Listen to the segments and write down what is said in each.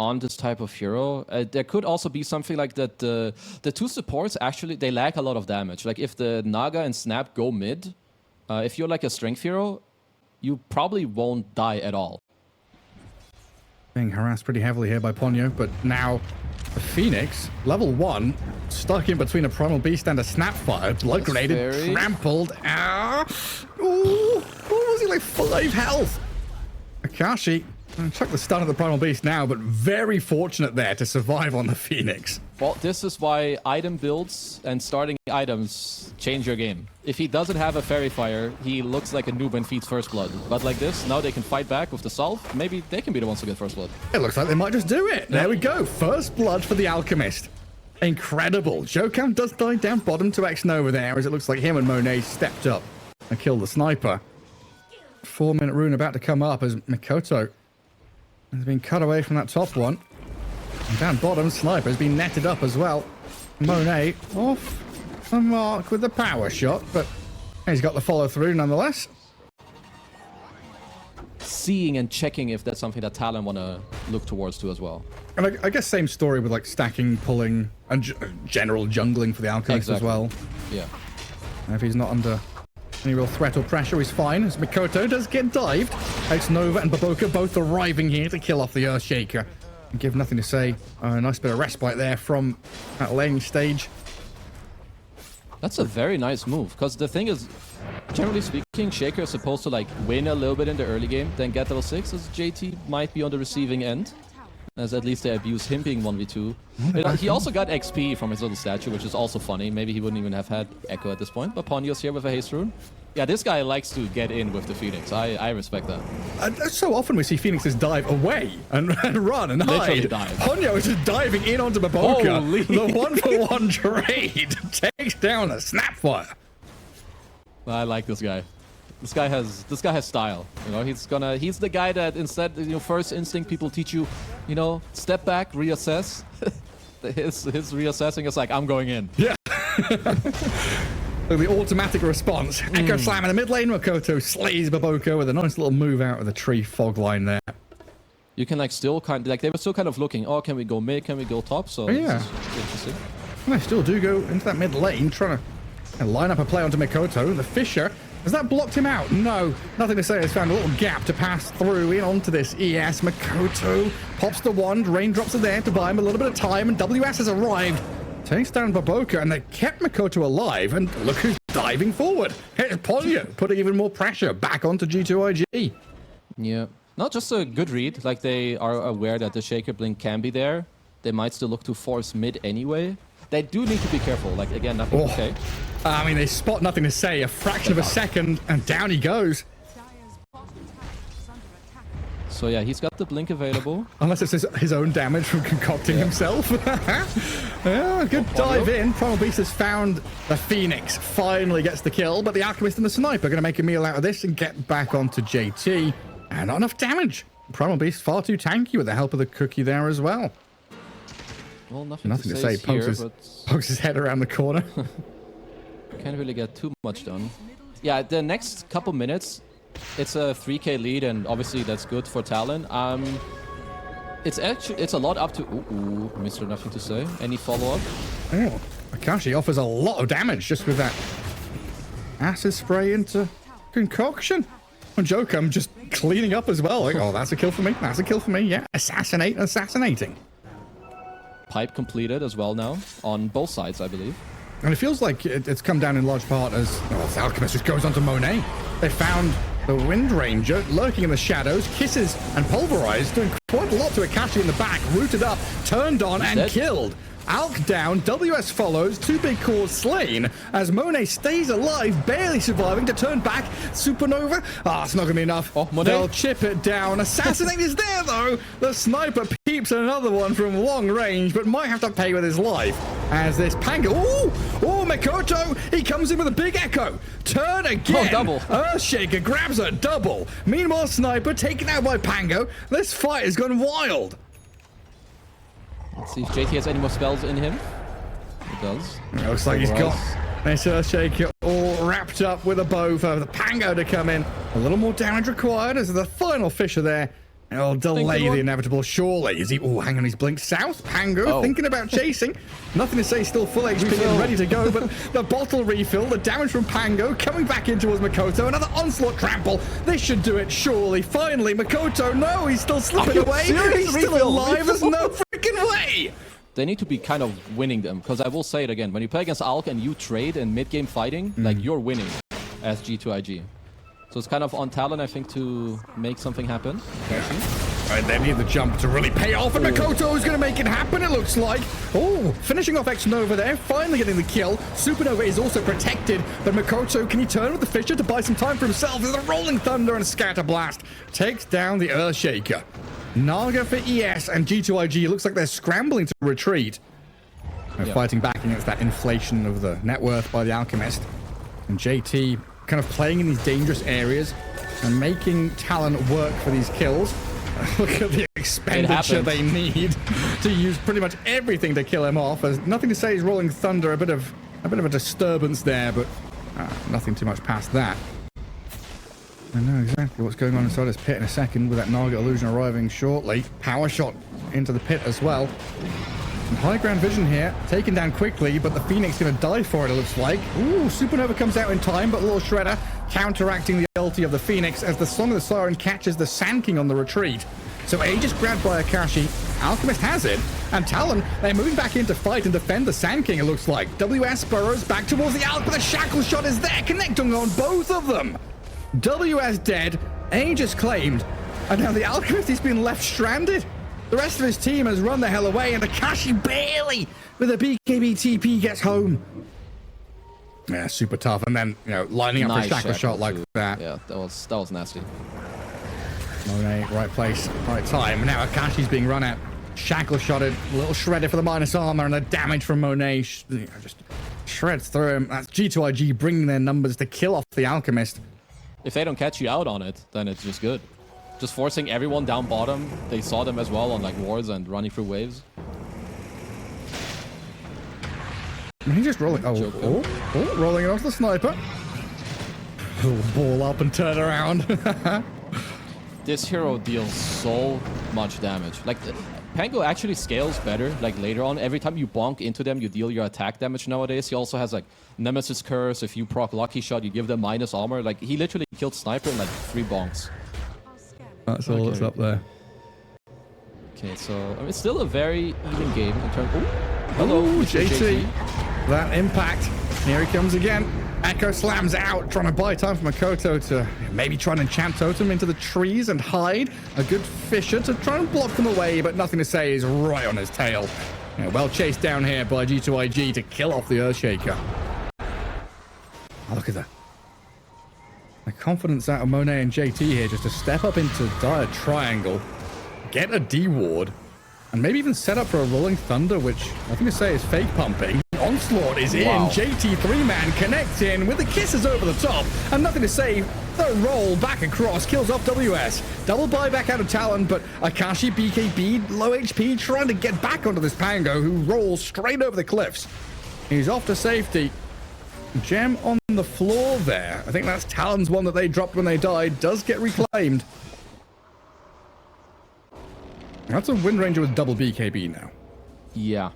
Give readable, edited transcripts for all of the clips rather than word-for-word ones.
on this type of hero. There could also be something like that. The two supports actually they lack a lot of damage. Like if the Naga and Snap go mid, if you're like a strength hero, you probably won't die at all. Being harassed pretty heavily here by Ponyo, but now the Phoenix, level 1, stuck in between a Primal Beast and a Snapfire. Blood grenaded, trampled. Ah. Ooh, what was he, like 5 health? Akashi, chuck the stun at the Primal Beast now, but very fortunate there to survive on the Phoenix. Well, this is why item builds and starting items change your game. If he doesn't have a Fairy Fire, he looks like a noob and feeds First Blood. But like this, now they can fight back with the Salve. Maybe they can be the ones to get First Blood. It looks like they might just do it. There we go. First Blood for the Alchemist. Incredible. Jokam does die down bottom to X-Nova there, as it looks like him and Monet stepped up and killed the sniper. 4-minute rune about to come up as Mikoto has been cut away from that top one. And down bottom, Sniper has been netted up as well. Monet off the mark with the power shot, but he's got the follow through nonetheless. Seeing and checking if that's something that Talon want to look towards too as well. And I guess same story with like stacking, pulling, and general jungling for the Alchemist as well. Yeah. And if he's not under any real threat or pressure, he's fine, as Mikoto does get dived. X-Nova and Baboka both arriving here to kill off the Earthshaker. And give nothing to say. A nice bit of respite there from that lane stage. That's a very nice move, because the thing is, generally speaking, Shaker is supposed to like win a little bit in the early game, then get level 6, as JT might be on the receiving end. As at least they abuse him being 1v2. He also got XP from his little statue, which is also funny. Maybe he wouldn't even have had Echo at this point. But Ponyo's here with a haste rune. Yeah, this guy likes to get in with the Phoenix. I respect that. So often we see Phoenixes dive away and run and hide. Ponyo is just diving in onto Baboka. Holy. The 1-for-1 trade takes down a Snapfire. I like this guy. This guy has style. You know, he's the guy that instead, you know, first instinct people teach you, you know, step back, reassess. his reassessing is like, I'm going in. Yeah. The automatic response. Echo slam in the mid lane. Makoto slays Baboka with a nice little move out of the tree fog line there. You can like still kind of, like they were still kind of looking, oh, can we go mid, can we go top? So yeah, interesting. And they still do go into that mid lane, trying to line up a play onto Mikoto. The Fisher, has that blocked him out? No, nothing to say. It's found a little gap to pass through in onto this ES. Mikoto pops the wand. Raindrops are there to buy him a little bit of time, and WS has arrived. Takes down Baboka, and they kept Mikoto alive, and look who's diving forward. Here's Ponyo, putting even more pressure back onto G2.iG. Yeah, not just a good read. Like they are aware that the Shaker Blink can be there. They might still look to force mid anyway. They do need to be careful. Like again, nothing okay. I mean, they spot nothing to say. A fraction of a second, and down he goes. So yeah, he's got the blink available. Unless it's his own damage from concocting himself. Yeah, good dive in. Primal Beast has found the Phoenix. Finally gets the kill, but the Alchemist and the Sniper are going to make a meal out of this and get back onto JT. And not enough damage. Primal Beast far too tanky with the help of the cookie there as well. Well, nothing to say. Pokes his head around the corner. Can't really get too much done. Yeah, the next couple minutes, it's a 3k lead, and obviously that's good for Talon. It's a lot up to... Ooh, Mr. Nothing to say. Any follow-up? Oh, Akashi offers a lot of damage just with that acid spray into concoction. And Jokam just cleaning up as well. Like, oh, that's a kill for me. That's a kill for me. Yeah, assassinating. Pipe completed as well now on both sides, I believe. And it feels like it's come down in large part as the Alchemist just goes onto Monet. They found the Wind Ranger lurking in the shadows, kisses and pulverized, doing quite a lot to Akashi in the back, rooted up, turned on and killed. Alk down, WS follows, 2 big cores slain, as Monet stays alive, barely surviving to turn back. Supernova, it's not gonna be enough. They'll chip it down. Assassinate is there though. The Sniper peeps another one from long range, but might have to pay with his life. As this Pango, Mikoto, he comes in with a big echo. Turn again. Double. Earthshaker grabs a double. Meanwhile, Sniper taken out by Pango. This fight has gone wild. Let's see if JT has any more spells in him. He does. It looks like he's got this Earthshaker all wrapped up with a bow for the Pango to come in. A little more damage required as the final Fisher there It'll delay the inevitable, surely. Is he? Oh, hang on, he's blinked south. Pango thinking about chasing. Nothing to say, still full HP and ready to go, but the bottle refill, the damage from Pango coming back in towards Makoto. Another onslaught trample. This should do it, surely. Finally, Makoto, no, he's still slipping away. He's still alive. There's no freaking way. They need to be kind of winning them, because I will say it again. When you play against Alk and you trade in mid-game fighting, like, you're winning as G2.iG. So it's kind of on Talon, I think, to make something happen. Right, they need the jump to really pay off, and Makoto is going to make it happen, it looks like. Oh, finishing off X-Nova there, finally getting the kill. Supernova is also protected, but Makoto, can he turn with the Fisher to buy some time for himself? There's a Rolling Thunder and a Scatter Blast. Takes down the Earthshaker. Naga for ES and G2.iG. Looks like they're scrambling to retreat. They're fighting back against that inflation of the net worth by the Alchemist. And JT kind of playing in these dangerous areas and making Talon work for these kills. Look at the expenditure they need to use pretty much everything to kill him off. There's nothing to say he's Rolling Thunder, a bit of a disturbance there, but nothing too much past that. I know exactly what's going on inside this pit in a second with that Naga illusion arriving shortly. Power shot into the pit as well. And high ground vision here, taken down quickly, but the Phoenix going to die for it, it looks like. Ooh, Supernova comes out in time, but Lord Shredder counteracting the ulti of the Phoenix as the Song of the Siren catches the Sand King on the retreat. So Aegis grabbed by Akashi, Alchemist has it, and Talon, they're moving back in to fight and defend the Sand King, it looks like. WS burrows back towards the Alk, but the Shackle shot is there, connecting on both of them. WS dead, Aegis claimed, and now the Alchemist has been left stranded. The rest of his team has run the hell away, and Akashi barely, with a BKB TP, gets home. Yeah, super tough. And then, you know, lining up a shackle shot like that. Yeah, that was nasty. Monet, right place, right time. And now Akashi's being run at. Shackle shotted, a little shredded for the minus armor, and the damage from Monet just shreds through him. That's G2.iG bringing their numbers to kill off the Alchemist. If they don't catch you out on it, then it's just good. Just forcing everyone down bottom. They saw them as well on like wards and running through waves. He's just rolling. Rolling it off the sniper. Little ball up and turn around. This hero deals so much damage. Like, Pango actually scales better, like, later on. Every time you bonk into them, you deal your attack damage nowadays. He also has, like, Nemesis Curse. If you proc Lucky Shot, you give them minus armor. Like, he literally killed Sniper in, like, 3 bonks. That's all that's up there. Okay, so, I mean, it's still a very even game in terms... Hello, JT. That impact. Here he comes again. Echo slams out, trying to buy time for Makoto to maybe try and enchant Totem into the trees and hide. A good Fisher to try and block them away, but nothing to say, is right on his tail. Yeah, well chased down here by G2.iG to kill off the Earthshaker. Oh, look at that. The confidence out of Monet and JT here just to step up into dire triangle, get a D ward, and maybe even set up for a Rolling Thunder, which nothing to say is fake pumping. Onslaught is in. JT 3-man connects in with the kisses over the top, and nothing to say. The roll back across kills off WS. Double buyback out of Talon, but Akashi BKB low HP trying to get back onto this Pango who rolls straight over the cliffs. He's off to safety. Gem on the floor there. I think that's Talon's one that they dropped when they died. Does get reclaimed. That's a Wind Ranger with double BKB now. Yeah.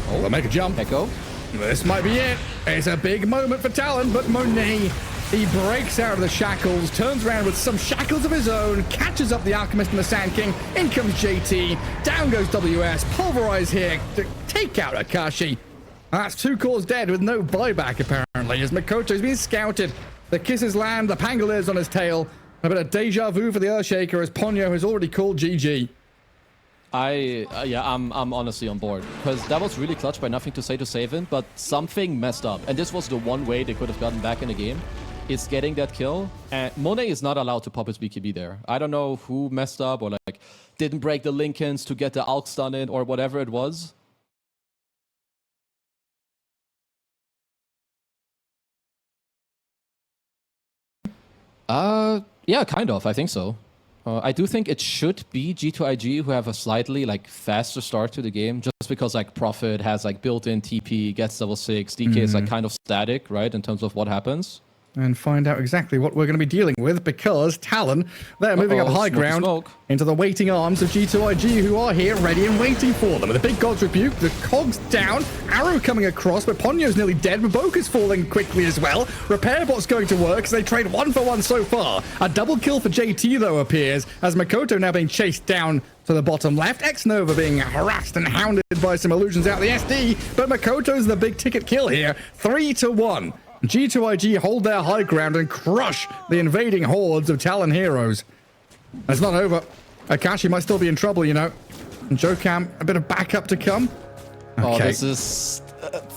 Oh, they'll make a jump. Echo. This might be it. It's a big moment for Talon, but Monet, he breaks out of the shackles, turns around with some shackles of his own, catches up the Alchemist and the Sand King. In comes JT. Down goes WS. Pulverize here to take out Akashi. That's 2 cores dead with no buyback, apparently, as Makoto's been scouted. The kisses land, the Pangoliers on his tail. A bit of deja vu for the Earthshaker as Ponyo has already called GG. I'm honestly on board, because that was really clutch by nothing to say to save him, but something messed up, and this was the one way they could have gotten back in the game. It's getting that kill, and Monet is not allowed to pop his BKB there. I don't know who messed up or like didn't break the Lincolns to get the Alk stun in or whatever it was. Yeah, kind of. I think so. I do think it should be G2.iG who have a slightly like faster start to the game, just because like Prophet has like built-in TP, gets level 6, DK is like kind of static, right, in terms of what happens. and find out exactly what we're going to be dealing with, because Talon, they're moving up high ground into the waiting arms of G2.iG, who are here ready and waiting for them. And the big God's Rebuke, the cogs down, arrow coming across, but Ponyo's nearly dead. Maboka's falling quickly as well. Repair bot's going to work, as they trade 1-for-1 so far. A double kill for JT, though, appears, as Makoto now being chased down to the bottom left. X-Nova being harassed and hounded by some illusions out the SD, but Makoto's the big ticket kill here. 3-1. G2.iG hold their high ground and crush the invading hordes of Talon heroes. It's not over. Akashi might still be in trouble, you know. And Jokam, a bit of backup to come. Okay. Oh, this is...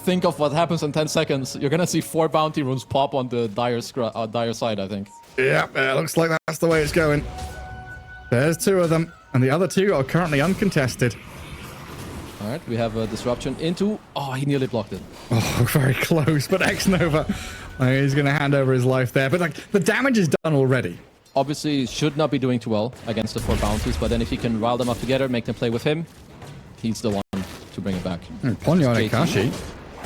think of what happens in 10 seconds. You're gonna see 4 bounty runes pop on the dire side, I think. Yeah, looks like that's the way it's going. There's 2 of them, and the other 2 are currently uncontested. All right, we have a disruption into... Oh, he nearly blocked it. Oh, very close, but X-Nova, he's going to hand over his life there. But, like, the damage is done already. Obviously, should not be doing too well against the 4 bounties, but then if he can rile them up together, make them play with him, he's the one to bring it back. Ponyo and Akashi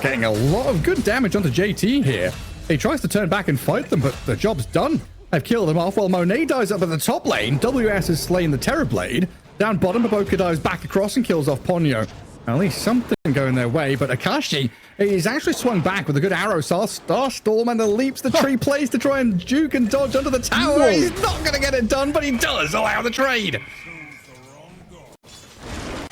getting a lot of good damage onto JT here. He tries to turn back and fight them, but the job's done. They've killed him off while Monet dies up at the top lane. WS has slain the Terrorblade. Down bottom, Maboka dives back across and kills off Ponyo. At least something going their way, but Akashi is actually swung back with a good arrow. Star Storm and the leaps the tree plays to try and juke and dodge under the tower. Whoa. He's not going to get it done, but he does allow the trade.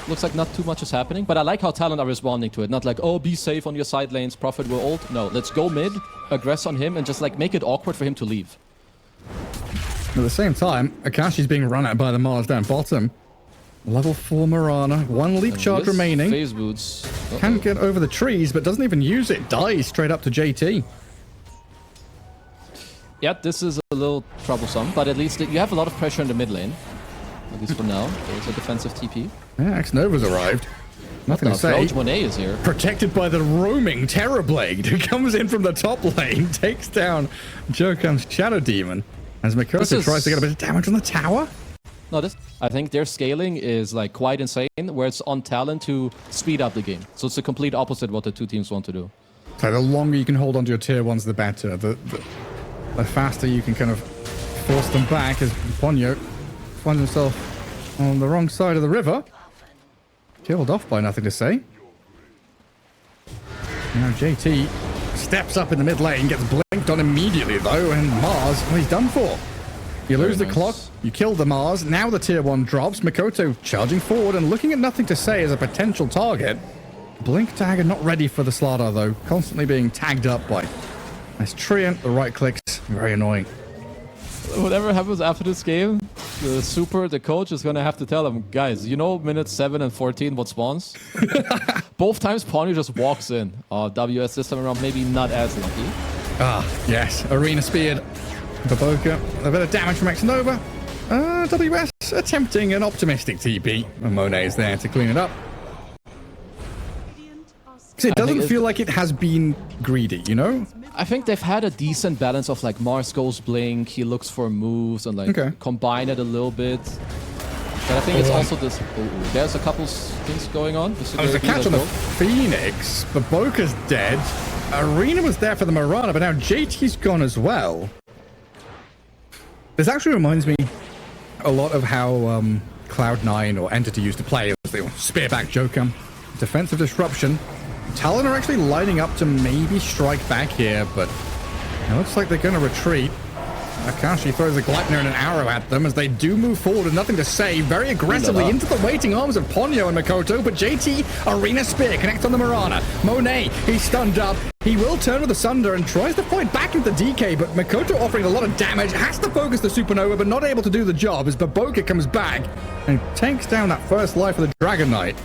Looks like not too much is happening, but I like how Talon are responding to it. Not like, oh, be safe on your side lanes, Prophet will ult. No, let's go mid, aggress on him, and just like make it awkward for him to leave. At the same time, Akashi's being run at by the Mars down bottom. Level 4 Mirana, 1 leap charge remaining. Phase boots. Can't get over the trees, but doesn't even use it. Dies straight up to JT. Yeah, this is a little troublesome, but at least you have a lot of pressure in the mid lane. At least for now. There's a defensive TP. Yeah, X-Nova's arrived. Nothing to say. Monet is here. Protected by the roaming Terrorblade, who comes in from the top lane, takes down Jokam's Shadow Demon, as Makoto tries to get a bit of damage on the tower. No, I think their scaling is like quite insane, where it's on Talon to speed up the game. So it's the complete opposite what the 2 teams want to do. So the longer you can hold onto your tier 1s, the better. The faster you can kind of force them back, as Ponyo finds himself on the wrong side of the river. Killed off by nothing to say. Now JT steps up in the mid lane, gets blinked on immediately though, and Mars, well, he's done for. You lose the clock, you kill the Mars, now the tier 1 drops. Makoto charging forward and looking at nothing to say as a potential target. Blink tagger not ready for the Slardar though, constantly being tagged up by nice Treant, the right clicks, very annoying. Whatever happens after this game, the coach is gonna have to tell him, guys, you know minutes 7 and 14 what spawns? Both times Ponyo just walks in. WS this time around maybe not as lucky. Ah, yes, arena speared. Maboka, a bit of damage from X-Nova. WS attempting an optimistic TP. And Monet is there to clean it up. It doesn't feel like it has been greedy, you know? I think they've had a decent balance of like Mars goes blink, he looks for moves and like combine it a little bit. But I think it's also this... there's a couple things going on. There's a catch on the Phoenix. Maboka's dead. Arena was there for the Mirana, but now JT's gone as well. This actually reminds me a lot of how Cloud9 or Entity used to play. They spear back Jokam. Defensive disruption. Talon are actually lining up to maybe strike back here, but it looks like they're going to retreat. Akashi throws a Gleipnir and an arrow at them as they do move forward with nothing to say, very aggressively into the waiting arms of Ponyo and Makoto, but JT, Arena Spear connects on the Mirana. Monet, he's stunned up. He will turn with the Sunder and tries to point back into the DK, but Makoto offering a lot of damage, has to focus the Supernova, but not able to do the job as Maboka comes back and takes down that first life of the Dragon Knight.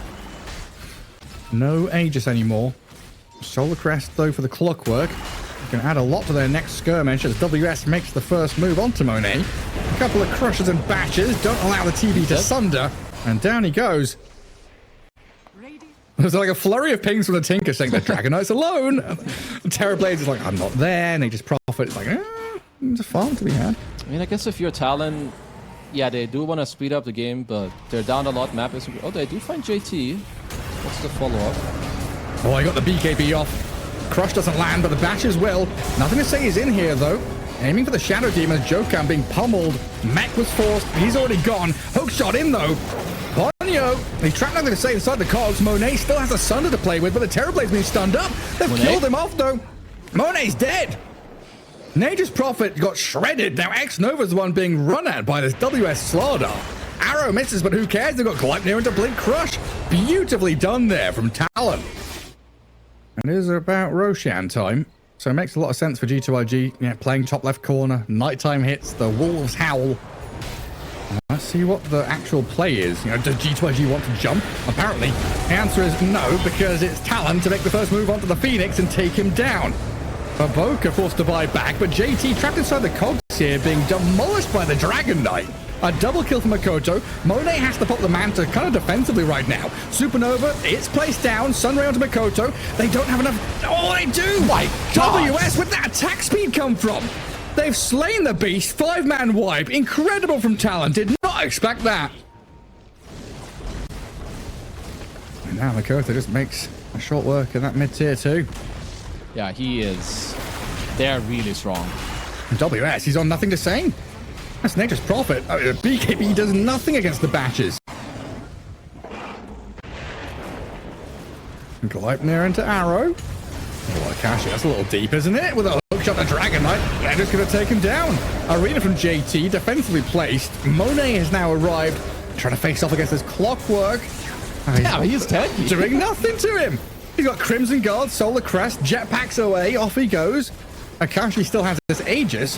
No Aegis anymore. Solar Crest, though, for the Clockwork. Can add a lot to their next skirmish as WS makes the first move onto Monet. A couple of crushes and bashes don't allow the TB to sunder, and down he goes. There's like a flurry of pings from the Tinker saying that Dragon Knight's alone. The Terrorblades is like, I'm not there, and they just profit. It's like, there's a farm to be had. I mean, I guess if you're Talon, yeah, they do want to speed up the game, but they're down a lot. Map is... Oh, they do find JT. What's the follow-up? Oh, I got the BKB off. Crush doesn't land, but the bashes will. Nothing to say he's in here, though. Aiming for the Shadow Demon. Jokam being pummeled. Mech was forced. He's already gone. Hook shot in, though. Ponyo, he's trapped, nothing to say, inside the cogs. Monet still has a Sunder to play with, but the Terrorblade's been stunned up. They've killed him off, though. Monet's dead. Nature's Prophet got shredded. Now X-Nova's the one being run at by this WS Slardar. Arrow misses, but who cares? They've got Gleipnir into Blink Crush. Beautifully done there from Talon. And it is about Roshan time. So it makes a lot of sense for G2.iG. Yeah, playing top left corner. Nighttime hits. The wolves howl. Let's see what the actual play is. You know, does G2.iG want to jump? Apparently, the answer is no, because it's Talon to make the first move onto the Phoenix and take him down. Baboka forced to buy back, but JT trapped inside the cogs here, being demolished by the Dragon Knight. A double kill from Makoto. Monet has to pop the Manta kind of defensively right now. Supernova, it's placed down. Sunray onto Makoto. They don't have enough. Oh, they do! My WS, where'd that attack speed come from? They've slain the beast. 5-man wipe. Incredible from Talon. Did not expect that. And now Makoto just makes a short work in that mid-tier too. Yeah, he is. They're really strong. And WS, he's on nothing to say. That's Nature's Prophet. BKB does nothing against the Bashes. Gleipnir into Arrow. Oh, Akashi, that's a little deep, isn't it? With a hookshot to Dragon Knight, they're just going to take him down. Arena from JT, defensively placed. Monet has now arrived, trying to face off against this Clockwork. Yeah, he's tanky. Doing nothing to him. He's got Crimson Guard, Solar Crest, jetpacks away, off he goes. Akashi still has his Aegis,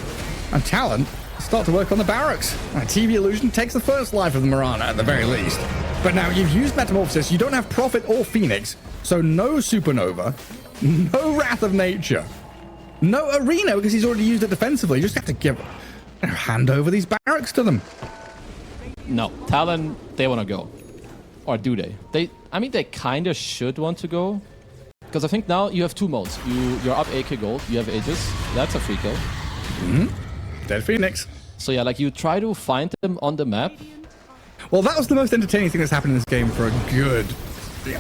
and Talon start to work on the barracks. TV Illusion takes the first life of the Mirana at the very least. But now you've used Metamorphosis, you don't have Prophet or Phoenix, so no Supernova, no Wrath of Nature, no Arena because he's already used it defensively. You just have to hand over these barracks to them. No, Talon, they want to go. Or do they? I mean, they kind of should want to go. Because I think now you have two modes. You're up AK gold, you have Aegis. That's a free kill. Mm-hmm. Dead Phoenix. So yeah, like you try to find them on the map. Well, that was the most entertaining thing that's happened in this game for a good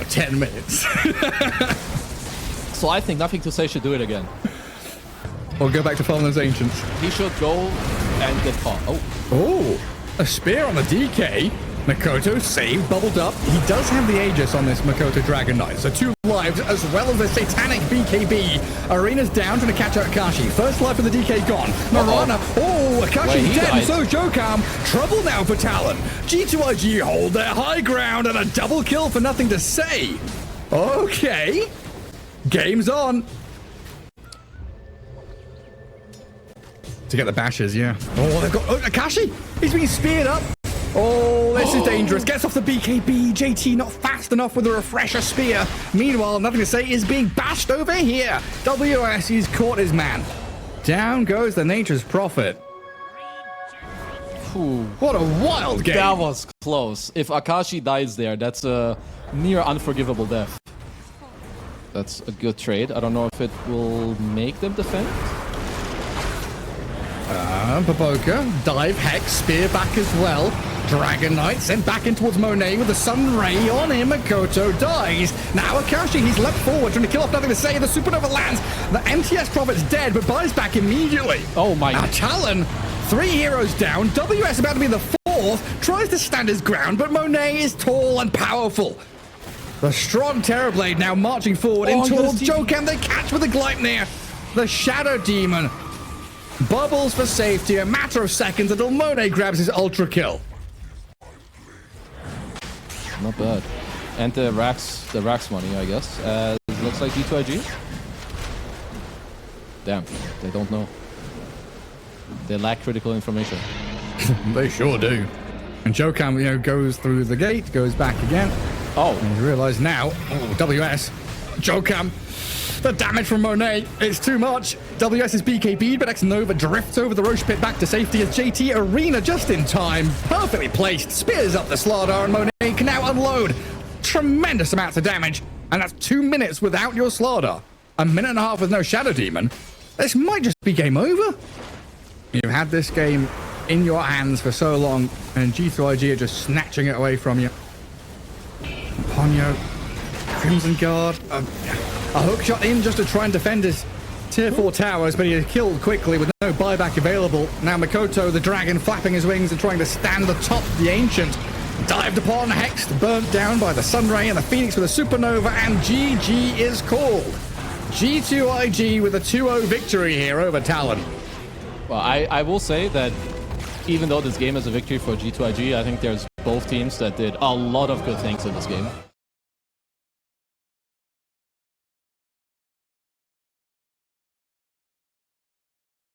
10 minutes. So I think Nothing to Say should do it again. Or go back to Fallen those Ancients. He should go and get caught. Oh, a spear on the DK. Makoto saved, bubbled up. He does have the Aegis on this Makoto Dragon Knight. So 2 lives as well as the satanic BKB. Arena's down trying to catch out Akashi. First life of the DK gone. Marana. Oh, Akashi's dead. And so Jokam. Trouble now for Talon. G2.iG hold their high ground and a double kill for Nothing to Say. Okay. Game's on. To get the bashes, yeah. Oh, they've got Akashi. He's being speared up. Oh, this is dangerous. Gets off the BKB. JT not fast enough with a refresher spear. Meanwhile, Nothing to Say is being bashed over here. WS, he's caught his man. Down goes the Nature's Prophet. Ooh. What a wild game. That was close. If Akashi dies there, that's a near unforgivable death. That's a good trade. I don't know if it will make them defend. Baboka, dive, Hex, spear back as well. Dragon Knight sent back in towards Monet with the Sun Ray on him. Makoto dies. Now Akashi, he's leapt forward trying to kill off Nothing to Say. The Supernova lands. The MTS Prophet's dead, but buys back immediately. Oh my. Now Talon, 3 heroes down. WS about to be the 4th. Tries to stand his ground, but Monet is tall and powerful. The strong Terrorblade now marching forward in towards Jokam. They catch with the Gleipnir. The Shadow Demon bubbles for safety. A matter of seconds until Monet grabs his ultra kill. Not bad. And the Rax money, I guess. Looks like G2.iG. Damn, they don't know. They lack critical information. They sure do. And Jokam, goes through the gate, goes back again. Oh. And you realize now, WS, Jokam, the damage from Monet, it's too much. WS is BKB'd, but X-Nova drifts over the Roche pit back to safety as JT Arena just in time. Perfectly placed, spears up the Slardar, and Monet can now unload tremendous amounts of damage. And that's 2 minutes without your Slardar. 1.5 minutes with no Shadow Demon. This might just be game over. You've had this game in your hands for so long, and G2.iG are just snatching it away from you. Ponyo, Crimson Guard, A hook shot in just to try and defend his tier 4 towers, but he is killed quickly with no buyback available. Now Makoto, the dragon, flapping his wings and trying to stand atop the Ancient. Dived upon, hexed, burnt down by the Sunray and the Phoenix with a supernova, and GG is called. G2.iG with a 2-0 victory here over Talon. Well, I will say that even though this game is a victory for G2.iG, I think there's both teams that did a lot of good things in this game.